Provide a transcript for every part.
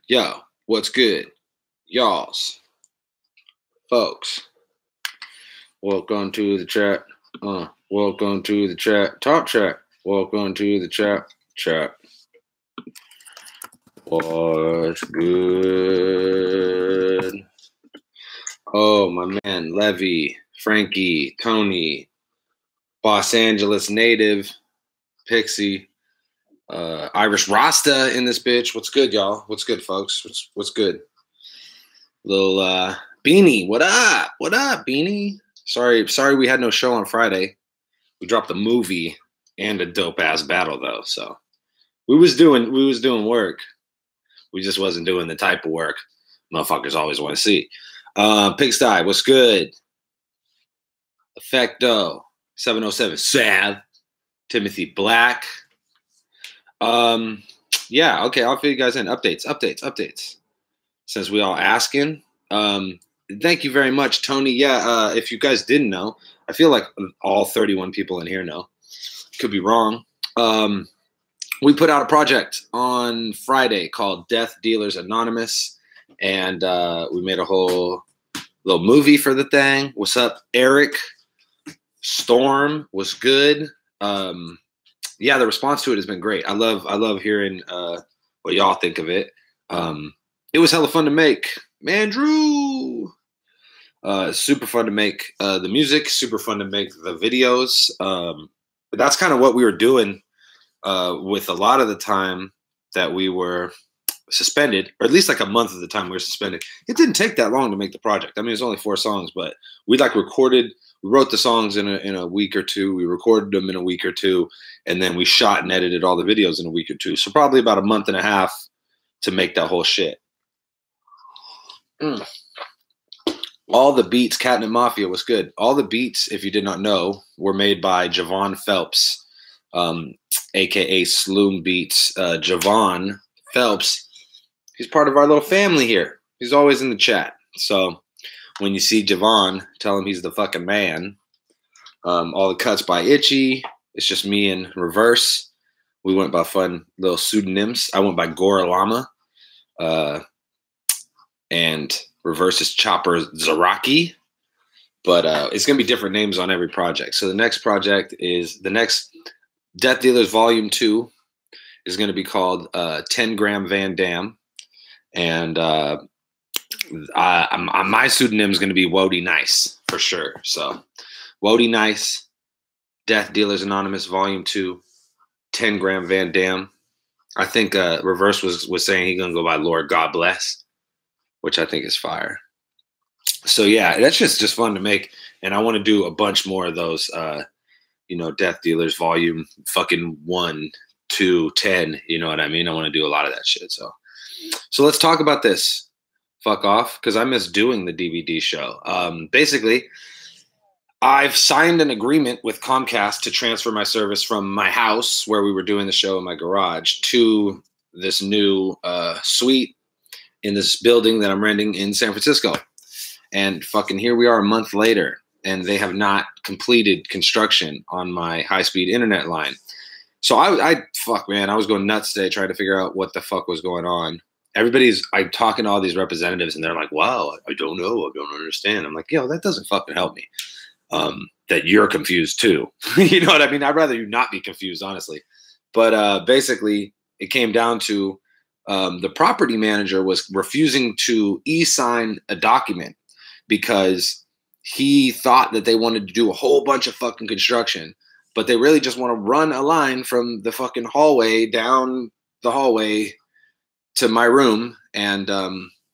Yo, what's good? Y'alls. Folks. Welcome to the chat. Welcome to the chat. Top chat. Welcome to the chat. Chat. What's good? Oh, my man, Levy, Frankie, Tony, Los Angeles native, Pixie, Irish Rasta in this bitch. What's good, y'all? What's good, folks? What's good? Little Beanie, what up? What up, Beanie? Sorry we had no show on Friday. We dropped a movie and a dope ass battle though, so we was doing work. We just wasn't doing the type of work motherfuckers always want to see. Pigsty, what's good? Effecto 707 Sav, Timothy Black. Yeah, okay, I'll fill you guys in. Updates. Since we all asking. Thank you very much, Tony. Yeah, if you guys didn't know, I feel like all 31 people in here know. Could be wrong. We put out a project on Friday called Death Dealers Anonymous, and we made a whole little movie for the thing. What's up, Eric? Storm was good. Yeah, the response to it has been great. I love hearing what y'all think of it. It was hella fun to make. Man, Drew. Super fun to make the music, super fun to make the videos. But that's kind of what we were doing with a lot of the time that we were suspended, or at least like a month of the time we were suspended. It didn't take that long to make the project. I mean, it was only 4 songs, but we wrote the songs in a week or two. We recorded them in a week or two, and then we shot and edited all the videos in a week or two. So probably about a month and a half to make that whole shit. All the beats, Catnip Mafia was good. All the beats, if you did not know, were made by Javon Phelps, aka Sloom Beats. Javon Phelps, he's part of our little family here. He's always in the chat. So when you see Javon, tell him he's the fucking man. All the cuts by Itchy. It's just me and Reverse. We went by fun little pseudonyms. I went by Gora Lama. And Reverse is Chopper Zaraki. But it's going to be different names on every project. So the next project is the next Death Dealers Volume 2 is going to be called 10 Gram Van Dam. And my pseudonym is going to be Wody Nice for sure. So Wody Nice, Death Dealers Anonymous Volume 2, 10 Gram Van Dam. I think Reverse was saying he's going to go by Lord God Bless, which I think is fire. So yeah, that's just fun to make. And I want to do a bunch more of those, Death Dealers Volume fucking 1, 2, 10. You know what I mean? I want to do a lot of that shit. So let's talk about this. Fuck off, because I miss doing the DBD show. Basically, I've signed an agreement with Comcast to transfer my service from my house, where we were doing the show in my garage, to this new suite in this building that I'm renting in San Francisco. And fucking here we are a month later, and they have not completed construction on my high-speed internet line. So I was going nuts today trying to figure out what the fuck was going on. I'm talking to all these representatives, and they're like, wow, I don't know. I don't understand. I'm like, yo, that doesn't fucking help me. That you're confused too. You know what I mean? I'd rather you not be confused, honestly. But basically, it came down to the property manager was refusing to e-sign a document because he thought that they wanted to do a whole bunch of fucking construction, but they really just want to run a line from the fucking hallway down the hallway to my room, and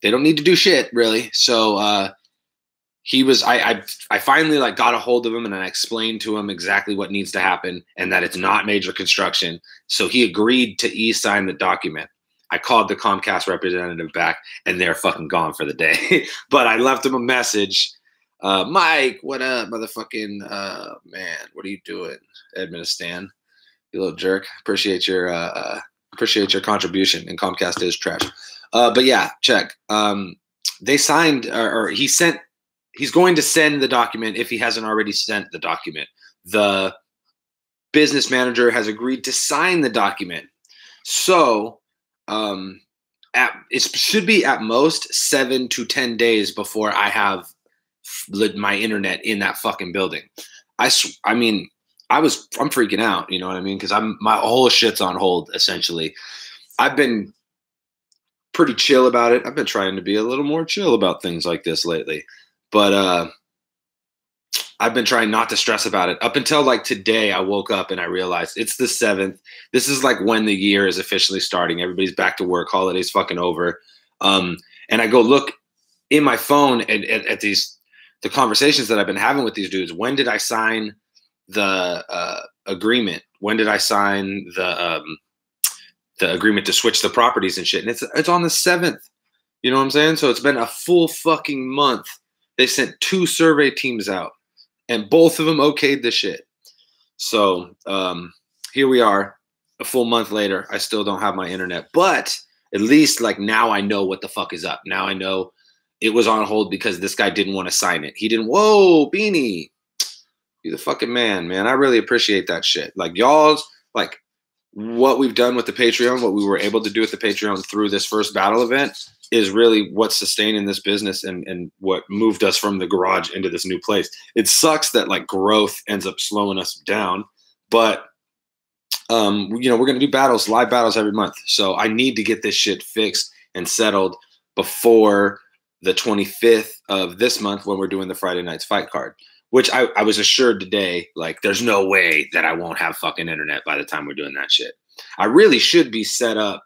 they don't need to do shit really. So I finally got a hold of him, and I explained to him exactly what needs to happen and that it's not major construction. So he agreed to e-sign the document. I called the Comcast representative back, and they're fucking gone for the day. But I left him a message. Mike, what up, motherfucking man? What are you doing, Edministan? You little jerk. Appreciate your contribution. And Comcast is trash. But yeah, check. They signed, or he sent. He's going to send the document if he hasn't already sent the document. The business manager has agreed to sign the document. So it should be at most 7 to 10 days before I have my internet in that fucking building. I mean, I'm freaking out, you know what I mean? Because my whole shit's on hold essentially. I've been pretty chill about it. I've been trying to be a little more chill about things like this lately, but I've been trying not to stress about it up until like today. I woke up and I realized it's the 7th. This is like when the year is officially starting. Everybody's back to work. Holidays fucking over. And I go look in my phone at the conversations that I've been having with these dudes. When did I sign the agreement? When did I sign the agreement to switch the properties and shit? And it's on the 7th. You know what I'm saying? So it's been a full fucking month. They sent 2 survey teams out, and both of them okayed the shit. So here we are, a full month later. I still don't have my internet, but at least like now I know what the fuck is up. Now I know it was on hold because this guy didn't want to sign it. He didn't. Whoa, Beanie, you the fucking man. I really appreciate that shit. Like y'all's like what we've done with the Patreon, what we were able to do with the Patreon through this first battle event is really what's sustaining this business and what moved us from the garage into this new place. It sucks that like growth ends up slowing us down, but you know, we're going to do live battles every month. So I need to get this shit fixed and settled before the 25th of this month when we're doing the Friday Nights Fight card, which I was assured today, like there's no way that I won't have fucking internet by the time we're doing that shit. I really should be set up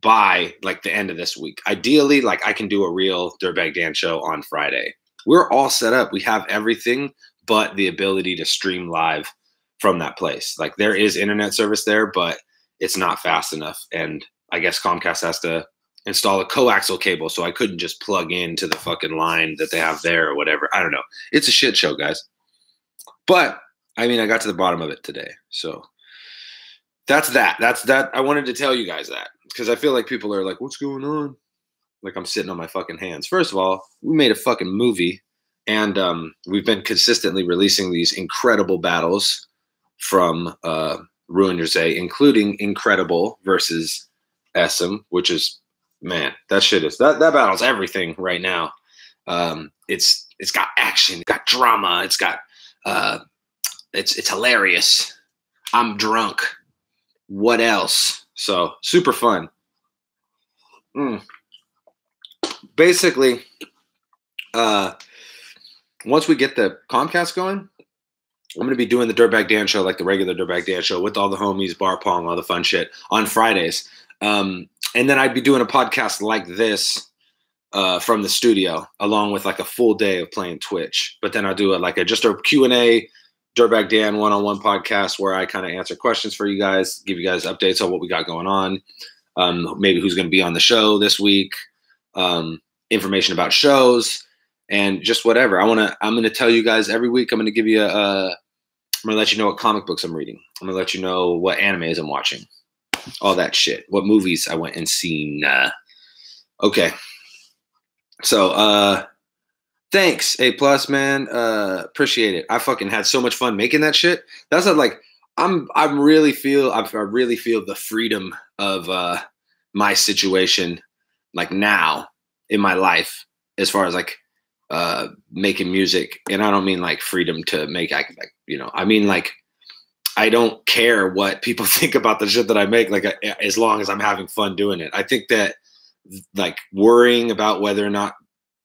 by like the end of this week. Ideally, like I can do a real Dirtbag Dan show on Friday. We're all set up. We have everything but the ability to stream live from that place. Like there is internet service there, but it's not fast enough. And I guess Comcast has to install a coaxial cable, so I couldn't just plug into the fucking line that they have there or whatever. I don't know. It's a shit show, guys. But I mean, I got to the bottom of it today. So that's that. I wanted to tell you guys that because I feel like people are like, what's going on? Like I'm sitting on my fucking hands. First of all, we made a fucking movie, and we've been consistently releasing these incredible battles from Ruin Your Zay, including Incredible versus Essam, which is, man, that shit is that battle's everything right now. It's got action, it's got drama, it's got it's hilarious. I'm drunk. What else? So super fun. Basically, once we get the Comcast going, I'm going to be doing the Dirtbag Dan show, like the regular Dirtbag Dan show with all the homies, bar pong, all the fun shit on Fridays. And then I'd be doing a podcast like this from the studio, along with like a full day of playing Twitch. But then I'll do just a Q&A, Dirtbag Dan one-on-one podcast where I kind of answer questions for you guys, give you guys updates on what we got going on, maybe who's going to be on the show this week, information about shows, and just whatever. I'm going to tell you guys every week. I'm going to give you I'm going to let you know what comic books I'm reading. I'm going to let you know what animes I'm watching. All that shit. What movies I went and seen. Okay. So, thanks, A+, man. Appreciate it. I fucking had so much fun making that shit. That's not like I really feel the freedom of my situation like now in my life as far as like making music. And I don't mean like freedom to make I mean like I don't care what people think about the shit that I make, like as long as I'm having fun doing it. I think that like worrying about whether or not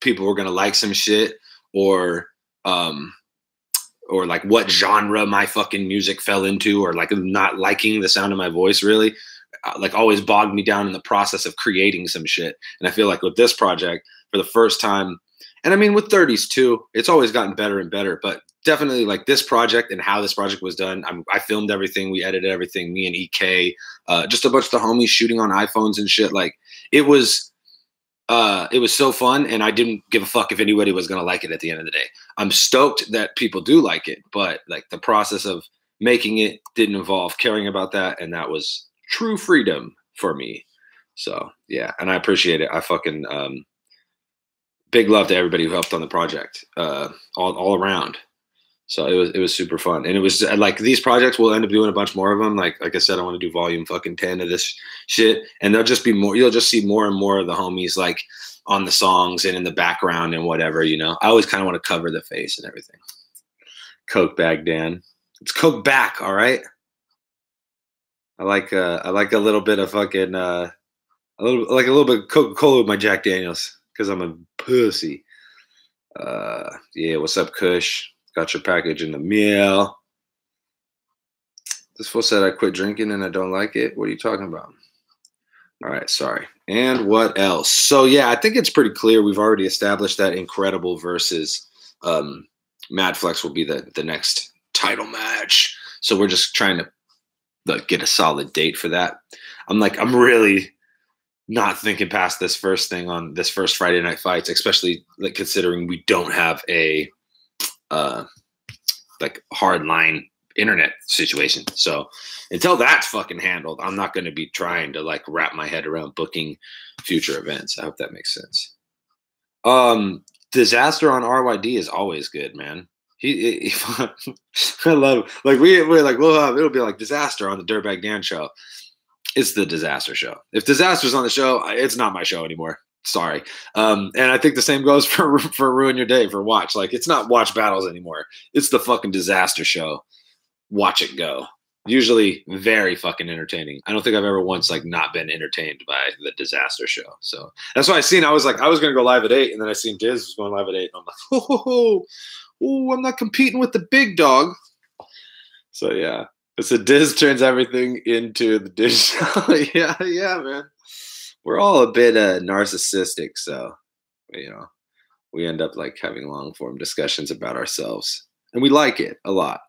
people were going to like some shit or like what genre my fucking music fell into, or like not liking the sound of my voice really like always bogged me down in the process of creating some shit. And I feel like with this project for the first time, and I mean with 30s too, it's always gotten better and better, but definitely like this project and how this project was done. I filmed everything, we edited everything, me and EK, just a bunch of the homies shooting on iPhones and shit. Like it was so fun, and I didn't give a fuck if anybody was going to like it at the end of the day. I'm stoked that people do like it, but like the process of making it didn't involve caring about that, and that was true freedom for me. So yeah, and I appreciate it. I fucking big love to everybody who helped on the project all around. So it was super fun, and it was like these projects we'll end up doing a bunch more of them. Like I said, I want to do volume fucking 10 of this shit, and there'll just be more. You'll just see more and more of the homies like on the songs and in the background and whatever. You know, I always kind of want to cover the face and everything. Coke bag Dan, it's Coke back, all right. I like a little bit of fucking a little bit of Coca-Cola with my Jack Daniels because I'm a pussy. Yeah, what's up, Kush? Got your package in the mail. This fool said I quit drinking and I don't like it. What are you talking about? All right, sorry. And what else? So yeah, I think it's pretty clear. We've already established that Incredible versus Mad Flex will be the next title match. So we're just trying to get a solid date for that. I'm really not thinking past this first thing on this first Friday Night Fights, especially like considering we don't have a like hardline internet situation. So until that's fucking handled, I'm not going to be trying to like wrap my head around booking future events. I hope that makes sense. Disaster on RYD is always good, man. He I love like we're like it'll be like Disaster on the Dirtbag Dan show. It's the Disaster show. If Disaster's on the show, it's not my show anymore. Sorry. And I think the same goes for Ruin Your Day for Watch. Like it's not Watch Battles anymore. It's the fucking Disaster show. Watch it go. Usually very fucking entertaining. I don't think I've ever once like not been entertained by the Disaster show. So that's why I was like, I was gonna go live at 8, and then I seen Diz was going live at 8. And I'm like, oh, I'm not competing with the big dog. So yeah. So Diz turns everything into the Diz show. yeah, man. We're all a bit narcissistic, so you know, we end up like having long form discussions about ourselves, and we like it a lot.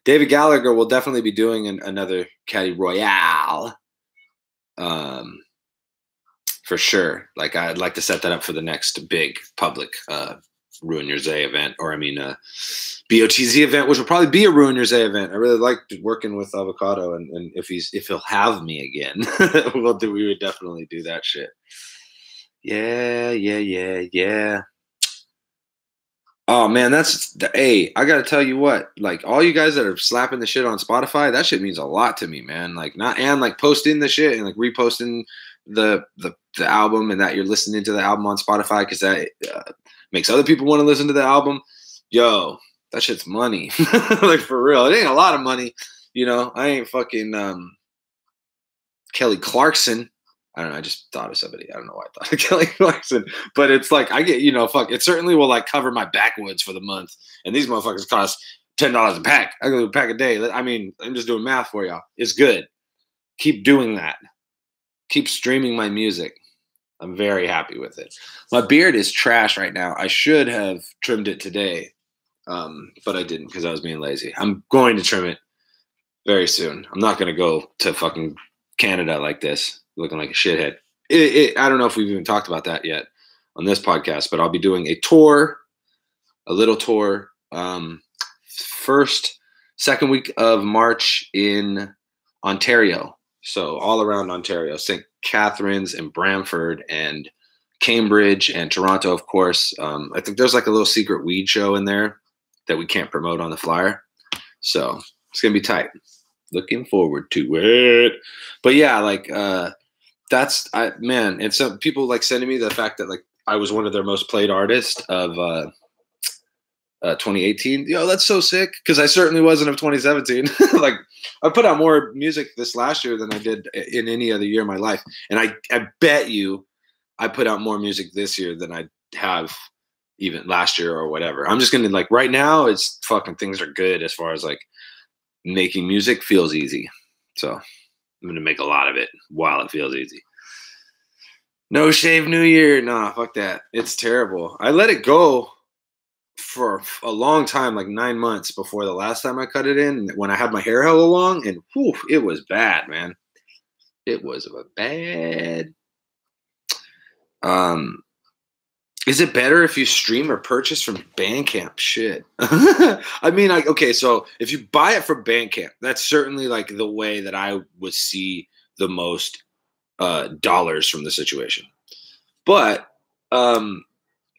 David Gallagher will definitely be doing another Caddy Royale, for sure. Like I'd like to set that up for the next big public Ruin Your Day event, or I mean, BOTZ event, which will probably be a Ruin Your Day event. I really liked working with Avocado, and if he'll have me again, we would definitely do that shit. Yeah. Oh man, I gotta tell you what, like all you guys that are slapping the shit on Spotify, that shit means a lot to me, man. Like like posting the shit and like reposting the album, and that you're listening to the album on Spotify because that makes other people want to listen to the album. Yo, that shit's money. Like for real. It ain't a lot of money. You know, I ain't fucking Kelly Clarkson. I don't know. I just thought of somebody. I don't know why I thought of Kelly Clarkson. But it's like I get, it certainly will like cover my backwoods for the month. And these motherfuckers cost $10 a pack. I go to a pack a day. I mean, I'm just doing math for y'all. It's good. Keep doing that. Keep streaming my music. I'm very happy with it. My beard is trash right now. I should have trimmed it today, but I didn't because I was being lazy. I'm going to trim it very soon. I'm not going to go to fucking Canada like this, looking like a shithead. I don't know if we've even talked about that yet on this podcast, but I'll be doing a little tour, second week of March in Ontario. So all around Ontario, St. Catharines and Brantford and Cambridge and Toronto, of course. I think there's like a little secret weed show in there that we can't promote on the flyer. So it's going to be tight. Looking forward to it. But yeah, like and some people like sending me the fact that like I was one of their most played artists of 2018. Yo, that's so sick because I certainly wasn't of 2017. Like I put out more music this last year than I did in any other year of my life, and I bet you I put out more music this year than I have even last year or whatever. I'm just gonna like right now it's fucking things are good as far as like making music feels easy. So I'm gonna make a lot of it while it feels easy. No shave New Year. Nah, fuck that. It's terrible. I let it go for a long time, like 9 months before the last time I cut it in, when I had my hair hella long, and whew, it was bad, man. It was bad. Is it better if you stream or purchase from Bandcamp? Shit. I mean, okay, so if you buy it from Bandcamp, that's certainly like the way that I would see the most dollars from the situation. But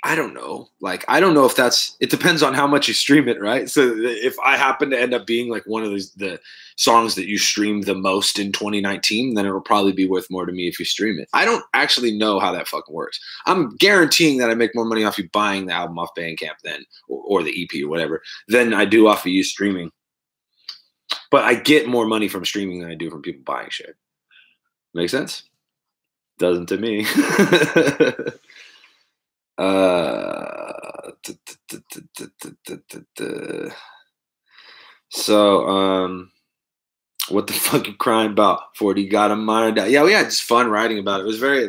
I don't know. Like, I don't know if it depends on how much you stream it, right? So if I happen to end up being like one of the songs that you streamed the most in 2019, then it'll probably be worth more to me if you stream it. I don't actually know how that fucking works. I'm guaranteeing that I make more money off you buying the album off Bandcamp then, or the EP or whatever, than I do off of you streaming. But I get more money from streaming than I do from people buying shit. Make sense? Doesn't to me. So, what the fuck you crying about? 40 got a minor. Yeah, we had just fun writing about it. It was very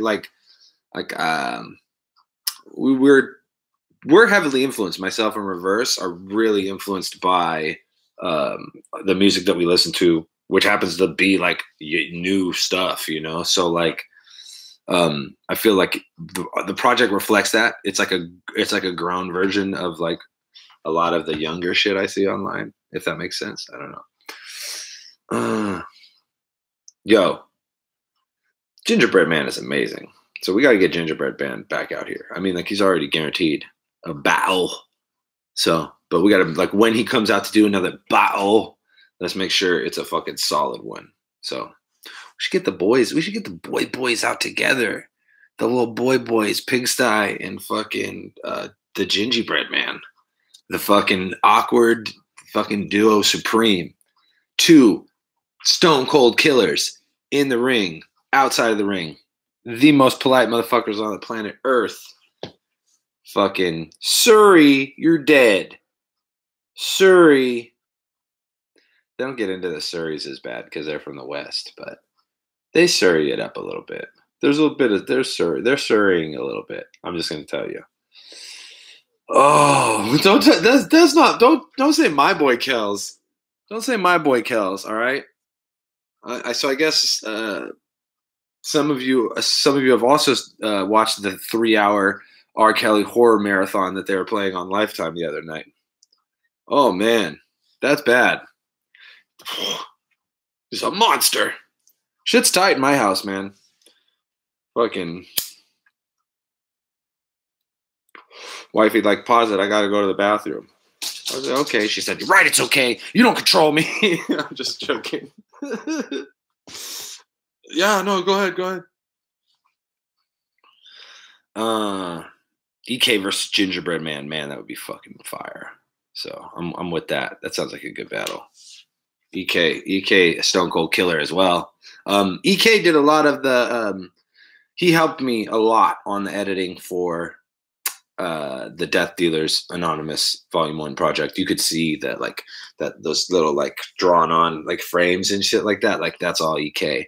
we're heavily influenced. Myself and Reverse are really influenced by the music that we listen to, which happens to be like new stuff, you know. So like, I feel like the project reflects that. It's like a grown version of like a lot of the younger shit I see online, if that makes sense. I don't know. Yo, Gingerbread Man is amazing. So we got to get Gingerbread Man back out here. I mean, like, he's already guaranteed a battle. So, but we got to, like, when he comes out to do another battle, let's make sure it's a fucking solid one. So we should get the boys. We should get the boys out together. The little boys, Pigsty and fucking the Gingerbread Man. The fucking awkward fucking duo supreme. 2 stone cold killers in the ring, outside of the ring. The most polite motherfuckers on the planet Earth. Fucking Surrey, you're dead. Surrey. They don't get into the Surreys as bad because they're from the West, but they Surrey it up a little bit. There's a little bit of they're Surreying a little bit. I'm just gonna tell you. Oh, don't say my boy Kells. Don't say my boy Kells. All right. So I guess some of you have also watched the 3-hour R. Kelly horror marathon that they were playing on Lifetime the other night. Oh man, that's bad. He's a monster. Shit's tight in my house, man. Fucking wifey, like, pause it. I gotta go to the bathroom. I was like, okay. She said, "You're right. It's okay. You don't control me." I'm just joking. Yeah, no, go ahead. EK versus Gingerbread Man, that would be fucking fire. So I'm with that. That sounds like a good battle. EK, Stone Cold Killer as well. EK did a lot of the. He helped me a lot on the editing for the Death Dealers Anonymous Volume 1 project. You could see that, like, that those little, like, drawn on, like, frames and shit like that. Like, that's all EK.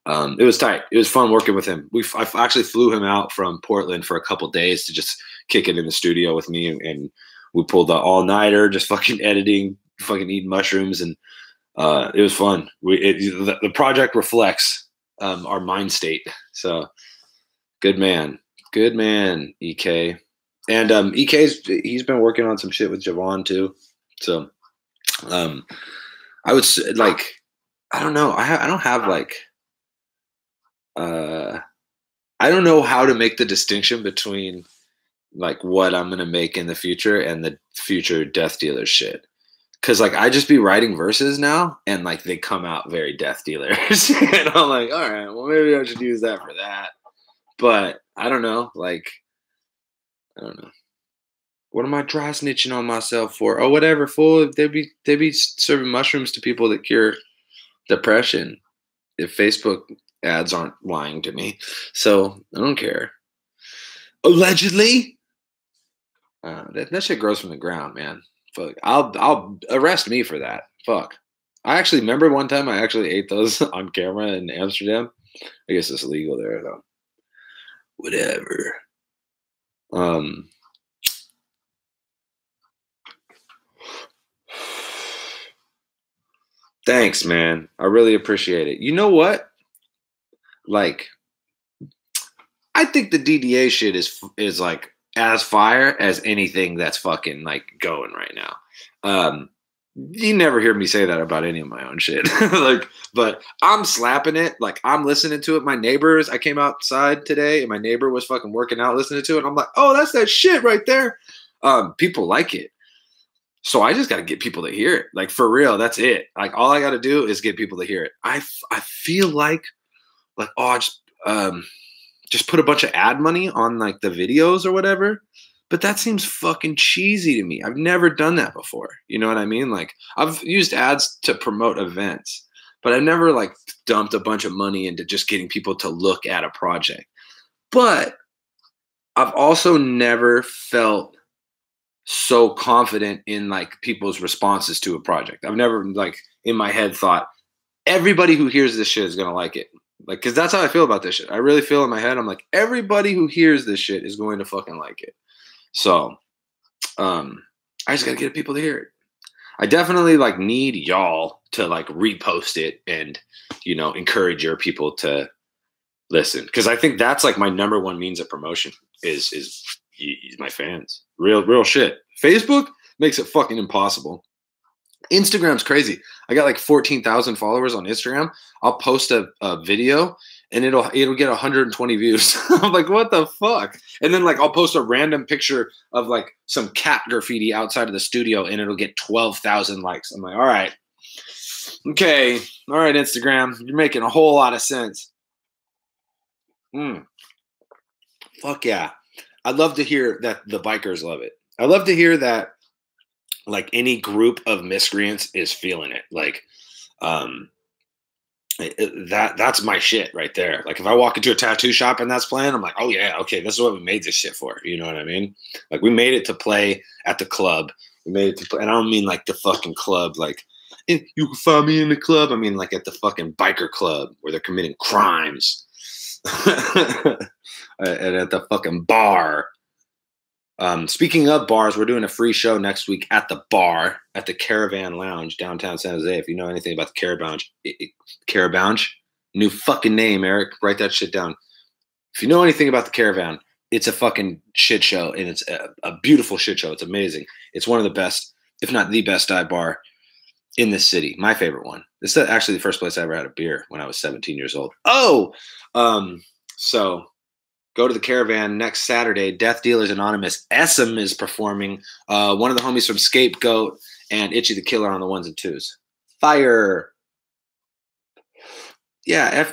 It was tight. It was fun working with him. I actually flew him out from Portland for a couple days to just kick it in the studio with me, and we pulled the all-nighter, just fucking editing, fucking eating mushrooms, and it was fun. The project reflects our mind state. So good man, EK. And he's been working on some shit with Javon too. So I would say, like, I don't know. I don't have like I don't know how to make the distinction between like what I'm gonna make in the future and the future Death Dealer shit. Cause like I just be writing verses now and like they come out very Death Dealers. And I'm like, all right, well maybe I should use that for that. But I don't know, like I don't know. What am I dry snitching on myself for? Oh, whatever, fool. They be serving mushrooms to people that cure depression. If Facebook ads aren't lying to me, so I don't care. Allegedly, that shit grows from the ground, man. Fuck, I'll arrest me for that. Fuck. I actually remember one time I actually ate those on camera in Amsterdam. I guess it's illegal there though. Whatever. Thanks, man. I really appreciate it. You know what? Like, I think the DDA shit is like as fire as anything that's fucking like going right now. You never hear me say that about any of my own shit. Like, but I'm slapping it. Like, I'm listening to it. My neighbors, I came outside today and my neighbor was fucking working out listening to it. I'm like, oh, that's that shit right there. People like it. So I just got to get people to hear it. Like, for real, that's it. Like, all I got to do is get people to hear it. I feel like, oh, just put a bunch of ad money on like the videos or whatever. But that seems fucking cheesy to me. I've never done that before. You know what I mean? Like, I've used ads to promote events, but I've never like dumped a bunch of money into just getting people to look at a project. But I've also never felt so confident in like people's responses to a project. I've never like in my head thought everybody who hears this shit is going to like it. Like, cause that's how I feel about this shit. I really feel in my head, I'm like, everybody who hears this shit is going to fucking like it. So, I just gotta get people to hear it. I definitely like need y'all to like repost it and, you know, encourage your people to listen. Cause I think that's like my number one means of promotion is my fans. Real shit. Facebook makes it fucking impossible. Instagram's crazy. I got like 14,000 followers on Instagram. I'll post a video and it'll get 120 views. I'm like, what the fuck? And then like I'll post a random picture of like some cat graffiti outside of the studio and it'll get 12,000 likes. I'm like, all right. Okay. All right, Instagram. You're making a whole lot of sense. Fuck yeah. I'd love to hear that the bikers love it. I love to hear that like any group of miscreants is feeling it. Like, that's my shit right there. Like if I walk into a tattoo shop and that's playing, I'm like, oh yeah, okay, this is what we made this shit for. You know what I mean? Like we made it to play at the club. We made it to play, and I don't mean like the fucking club, like you can find me in the club. I mean like at the fucking biker club where they're committing crimes. And at the fucking bar. Speaking of bars, we're doing a free show next week at the bar at the Caravan Lounge downtown San Jose. If you know anything about the Caravan, new fucking name, Eric, write that shit down. If you know anything about the Caravan, it's a fucking shit show, and it's a beautiful shit show. It's amazing. It's one of the best, if not the best dive bar in this city. My favorite one. This is actually the first place I ever had a beer when I was 17 years old. Oh, so go to the Caravan next Saturday. Death Dealers Anonymous. Essam is performing. One of the homies from Scapegoat and Itchy the Killer on the ones and twos. Fire. Yeah,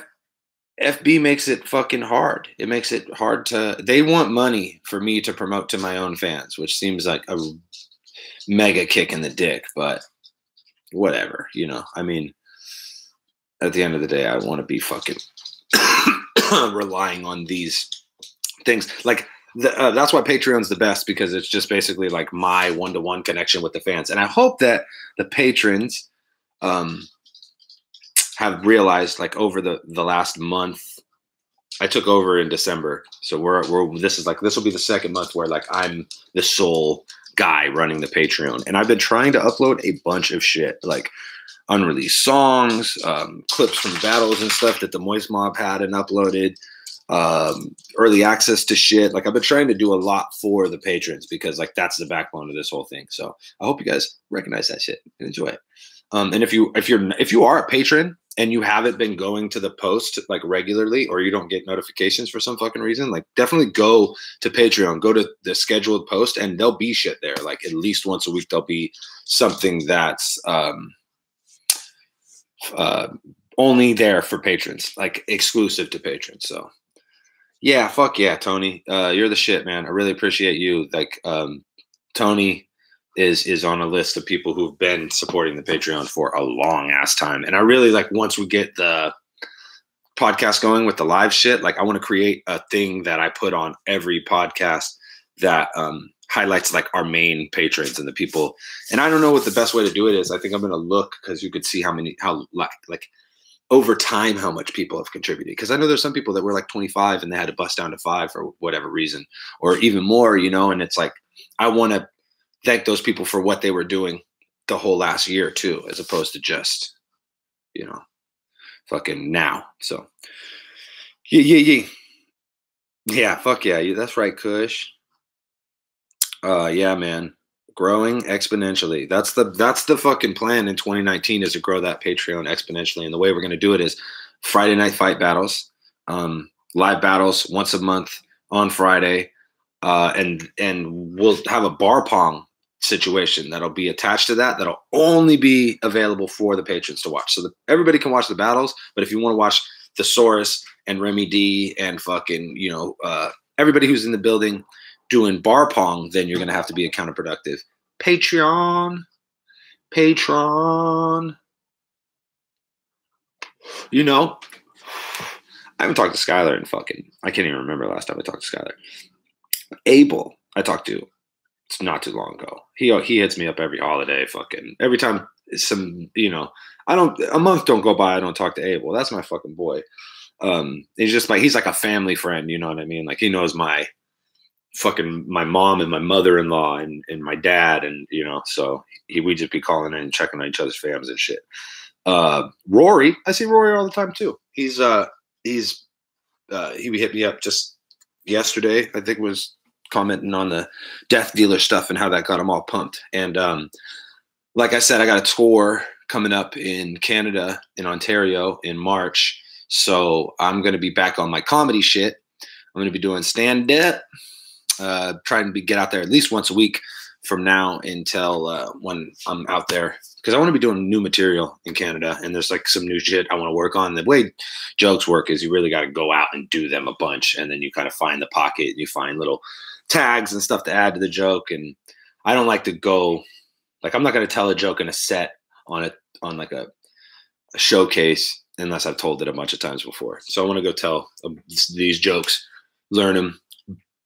FB makes it fucking hard. It makes it hard to. They want money for me to promote to my own fans, which seems like a mega kick in the dick, but whatever, you know. I mean, at the end of the day, I want to be fucking relying on these things. Like that's why Patreon's the best, because it's just basically like my one-to-one connection with the fans. And I hope that the patrons have realized, like over the last month, I took over in December. So this will be the second month where like I'm the sole guy running the Patreon. And I've been trying to upload a bunch of shit, like unreleased songs, clips from battles and stuff that the Moist Mob had and uploaded, early access to shit. Like I've been trying to do a lot for the patrons, because like that's the backbone of this whole thing. So I hope you guys recognize that shit and enjoy it. And if you are a patron and you haven't been going to the post like regularly, or you don't get notifications for some fucking reason, like definitely go to Patreon, go to the scheduled post, and there'll be shit there. Like at least once a week, there'll be something that's only there for patrons, like exclusive to patrons. So yeah, fuck yeah, Tony. You're the shit, man. I really appreciate you. Like Tony is on a list of people who've been supporting the Patreon for a long ass time. And I really like, once we get the podcast going with the live shit, like I want to create a thing that I put on every podcast that highlights like our main patrons and the people. And I don't know what the best way to do it is. I think I'm going to look, because you could see how over time how much people have contributed. Because I know there's some people that were like 25 and they had to bust down to 5 for whatever reason, or even more, you know. And it's like, I want to thank those people for what they were doing the whole last year too, as opposed to just, you know, fucking now. So yeah, fuck yeah, that's right, Kush. Yeah, man. Growing exponentially. That's the fucking plan in 2019 is to grow that Patreon exponentially. And the way we're going to do it is Friday night fight battles, live battles once a month on Friday, and we'll have a bar pong situation that'll be attached to that. That'll only be available for the patrons to watch. So that everybody can watch the battles, but if you want to watch Thesaurus and Remy D and fucking everybody who's in the building doing bar pong, then you're going to have to be a counterproductive Patreon. You know, I haven't talked to Skylar in I can't even remember last time I talked to Skylar. Abel, I talked to, it's not too long ago. He hits me up every holiday, every time a month don't go by I don't talk to Abel. That's my fucking boy. He's just he's like a family friend, you know what I mean? Like he knows my mom and my mother-in-law and my dad, and so we just be calling in and checking on each other's fams and shit. Rory, I see Rory all the time too. He hit me up just yesterday, I think, was commenting on the Death Dealer stuff and how that got him all pumped. And like I said, I got a tour coming up in Canada, in Ontario in March. So I'm going to be back on my comedy shit. I'm going to be doing stand-up, trying to get out there at least once a week from now until when I'm out there, because I want to be doing new material in Canada, and there's some new shit I want to work on. The way jokes work is you really got to go out and do them a bunch, and then you kind of find the pocket and you find little tags and stuff to add to the joke. And I don't like to go I'm not going to tell a joke in a set on a showcase unless I've told it a bunch of times before. So I want to go tell these jokes, learn them,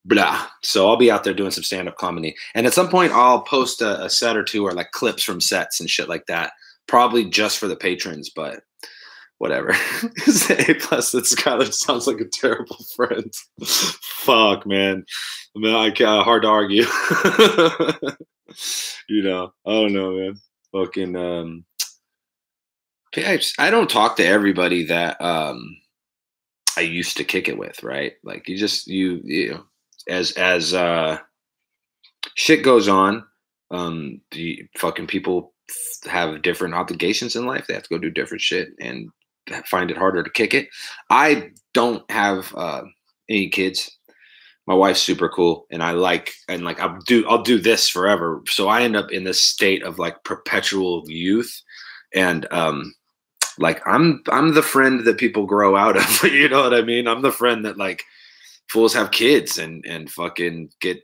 blah. So I'll be out there doing some stand-up comedy. And at some point I'll post a set or two or clips from sets and shit like that, probably just for the patrons, but whatever. A plus that Skylar sounds like a terrible friend. Fuck, man. I mean, hard to argue. I don't know, man. Fucking I don't talk to everybody that I used to kick it with, right? As shit goes on, the fucking people have different obligations in life. They have to go do different shit and find it harder to kick it. I don't have any kids. My wife's super cool, and I'll do this forever. So I end up in this state of perpetual youth, and I'm the friend that people grow out of. You know what I mean? I'm the friend that fools have kids and fucking get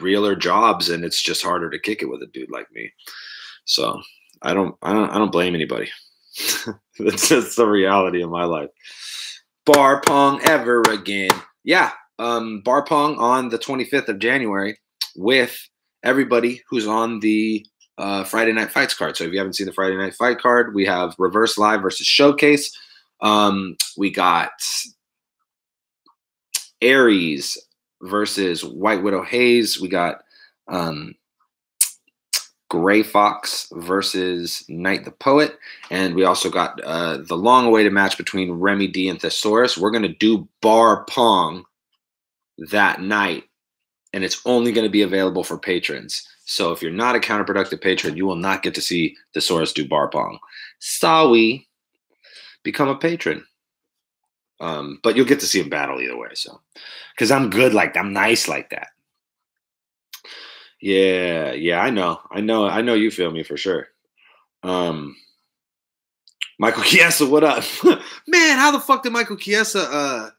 realer jobs, and it's just harder to kick it with a dude like me. So I don't blame anybody. That's just the reality of my life. Bar pong ever again. Yeah. Bar pong on the 25th of January with everybody who's on the Friday Night Fights card. So if you haven't seen the Friday Night Fight card, we have Reverse Live versus Showcase. We got Aries versus White Widow Hayes. We got Gray Fox versus Knight the Poet. And we also got the long-awaited match between Remy D and Thesaurus. We're going to do bar pong that night, and it's only going to be available for patrons. So if you're not a counterproductive patron, you will not get to see Thesaurus do bar pong. Sorry, become a patron. But you'll get to see him battle either way. So, because I'm good, I'm nice like that. Yeah, I know you feel me for sure. Michael Chiesa, what up? Man, how the fuck did Michael Chiesa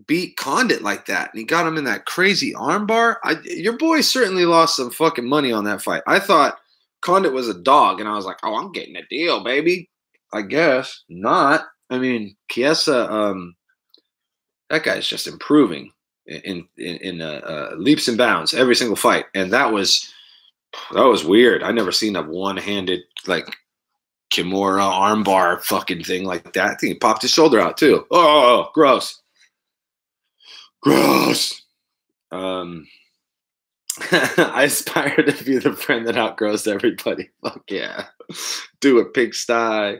beat Condit like that? And he got him in that crazy armbar. Your boy certainly lost some fucking money on that fight. I thought Condit was a dog, and I was like, oh, I'm getting a deal, baby. I guess not. I mean, Chiesa, that guy's just improving in leaps and bounds every single fight, and that was weird. I never seen a one-handed Kimura armbar fucking thing like that. I think he popped his shoulder out too. Oh, gross. I aspire to be the friend that outgrows everybody. Fuck yeah. Do it, pigsty.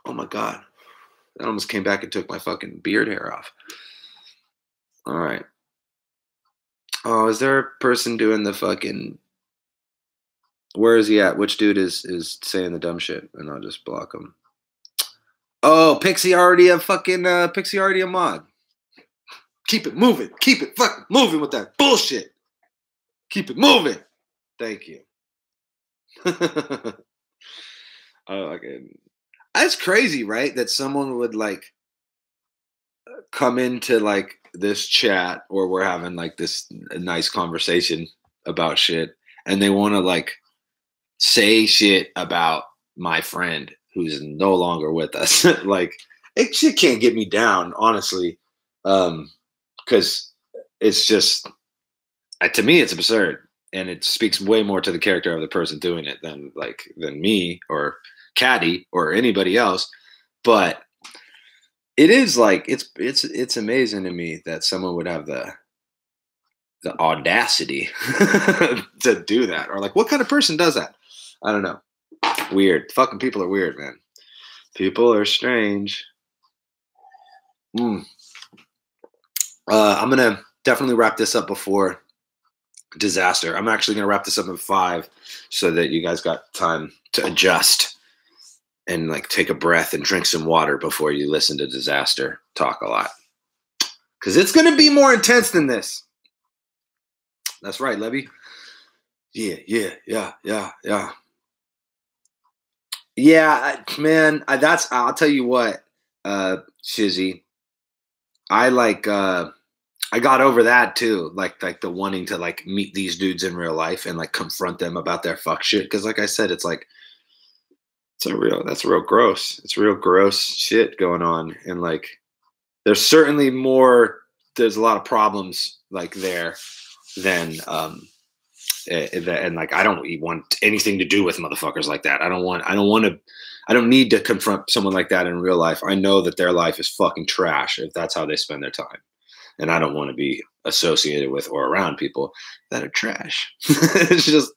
Oh my God. That almost came back and took my fucking beard hair off. All right. Oh, is there a person doing the fucking? Where is he at? Which dude is saying the dumb shit? And I'll just block him. Oh, Pixie already a fucking Pixie already a mod. Keep it moving. Keep it fucking moving with that bullshit. Keep it moving. Thank you. Okay. That's crazy, right? That someone would like come into like this chat or we're having like this nice conversation about shit and they want to like say shit about my friend who's no longer with us. Like it shit can't get me down, honestly. Because it's just to me it's absurd and it speaks way more to the character of the person doing it than me or Caddy or anybody else. But it is like it's amazing to me that someone would have the audacity to do that, or like what kind of person does that? I don't know. Weird. Fucking people are weird, man. People are strange. I'm gonna definitely wrap this up before disaster. I'm actually gonna wrap this up in 5 so that you guys got time to adjust and like take a breath and drink some water before you listen to disaster talk a lot. Because it's gonna be more intense than this. That's right, Levy. Yeah, man. I'll tell you what, Shizzy. I got over that too. Like the wanting to like meet these dudes in real life and like confront them about their fuck shit. Because like I said, it's like that's real gross. It's real gross shit going on. And like there's certainly there's a lot of problems like there than and like I don't want anything to do with motherfuckers like that. I don't need to confront someone like that in real life. I know that their life is fucking trash if that's how they spend their time. And I don't want to be associated with or around people that are trash. It's just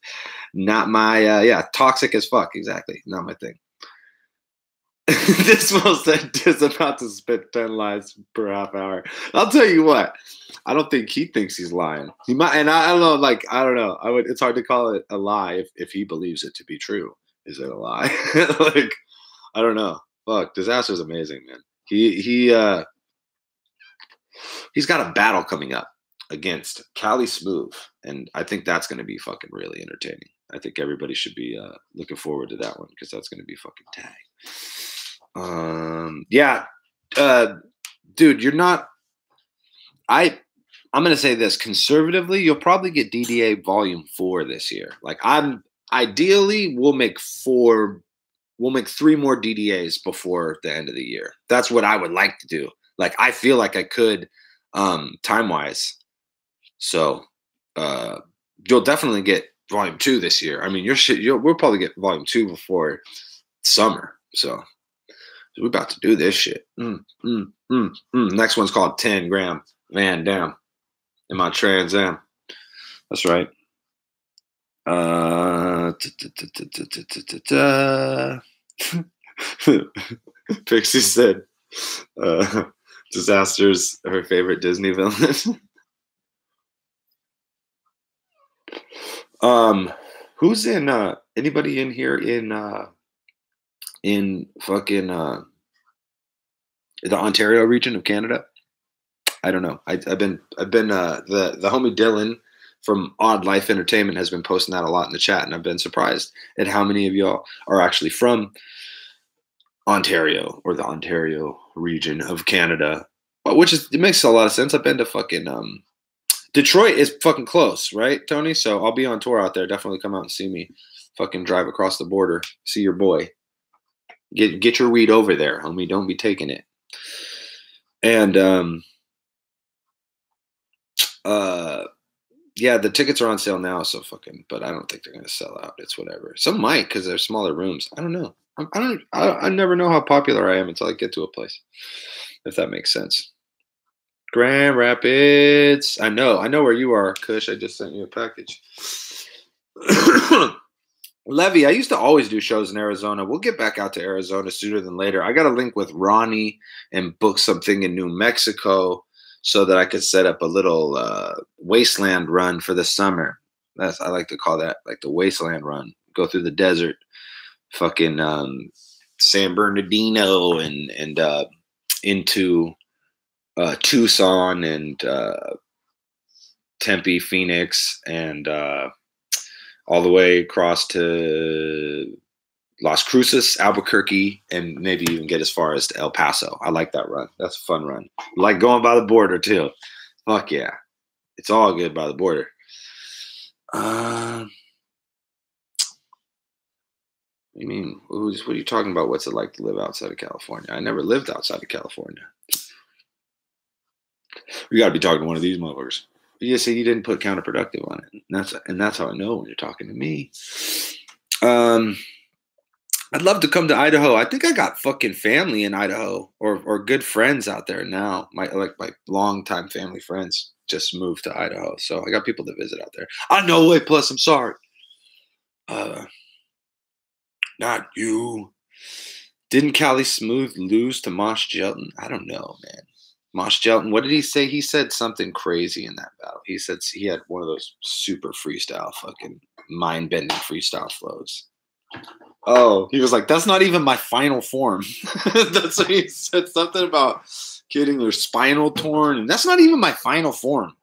not my toxic as fuck. Exactly. Not my thing. This fool said is about to spit 10 lies per half hour. I'll tell you what. I don't think he thinks he's lying. He might, and I don't know. Like I don't know. It's hard to call it a lie if he believes it to be true. Is it a lie? Like I don't know. Fuck, disaster's amazing, man. He's got a battle coming up against Cali Smooth, and I think that's going to be fucking really entertaining. I think everybody should be looking forward to that one because that's going to be fucking tag. Dude, you're not. I'm going to say this conservatively. You'll probably get DDA Volume 4 this year. Like ideally, we'll make 3 more DDAs before the end of the year. That's what I would like to do. Like I feel like I could time wise. So you'll definitely get Volume 2 this year. I mean, we'll probably get Volume 2 before summer. So we're about to do this shit. Next one's called 10 gram Van Dam in my Trans Am. That's right. Pixie said Disaster's her favorite Disney villain. Who's in anybody in here in fucking the Ontario region of Canada? I don't know. I've been the homie Dylan from Odd Life Entertainment has been posting that a lot in the chat, and I've been surprised at how many of y'all are actually from Ontario or the Ontario region of Canada, it makes a lot of sense. I've been to fucking Detroit is fucking close, right, Tony? So I'll be on tour out there. Definitely come out and see me. Fucking drive across the border, see your boy. Get your weed over there, homie. Don't be taking it. And the tickets are on sale now, so but I don't think they're gonna sell out. It's whatever. Some might because they're smaller rooms. I don't know. I never know how popular I am until I get to a place, if that makes sense. Grand Rapids. I know where you are, Kush. I just sent you a package. Levy, I used to always do shows in Arizona. We'll get back out to Arizona sooner than later. I got a link with Ronnie and book something in New Mexico. so that I could set up a little wasteland run for the summer. I like to call that like the wasteland run. Go through the desert, fucking San Bernardino and into Tucson and Tempe, Phoenix, and all the way across to Las Cruces, Albuquerque, and maybe even get as far as to El Paso. I like that run. That's a fun run. I like going by the border too. Fuck yeah. It's all good by the border. What do you mean? What are you talking about? What's it like to live outside of California? I never lived outside of California. You got to be talking to one of these motherfuckers. You just said you didn't put counterproductive on it. And that's how I know when you're talking to me. I'd love to come to Idaho. I think I got fucking family in Idaho or good friends out there now. My longtime family friends just moved to Idaho. So I got people to visit out there. I know way plus I'm sorry. Not you. Didn't Callie Smooth lose to Mosh Jelton? I don't know, man. Mosh Jelton, what did he say? He said something crazy in that battle. He said he had one of those super freestyle, fucking mind-bending freestyle flows. Oh, he was like, that's not even my final form. That's what he said. Something about getting their spinal torn. And that's not even my final form.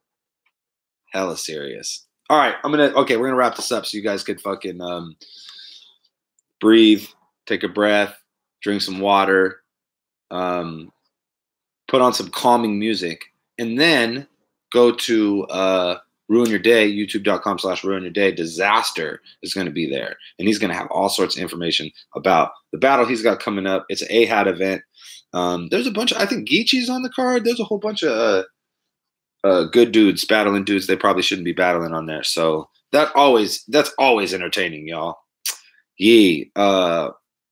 Hella serious. All right, we're going to wrap this up so you guys could fucking breathe, take a breath, drink some water, put on some calming music, and then go to Ruin Your Day, youtube.com/Ruin Your Day. Disaster is going to be there, and he's going to have all sorts of information about the battle he's got coming up. It's an AHAT event. There's a bunch of, I think Geechee's on the card. There's a whole bunch of good dudes battling dudes they probably shouldn't be battling on there. So that's always entertaining, y'all. Yeah.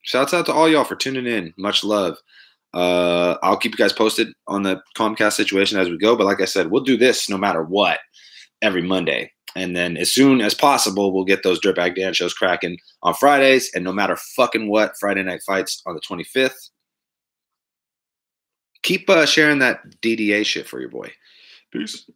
Shouts out to all y'all for tuning in. Much love. I'll keep you guys posted on the Comcast situation as we go. But like I said, we'll do this no matter what every Monday. And then as soon as possible, we'll get those Dirtbag Dan shows cracking on Fridays. And no matter fucking what, Friday Night Fights on the 25th. Keep sharing that DDA shit for your boy. Peace.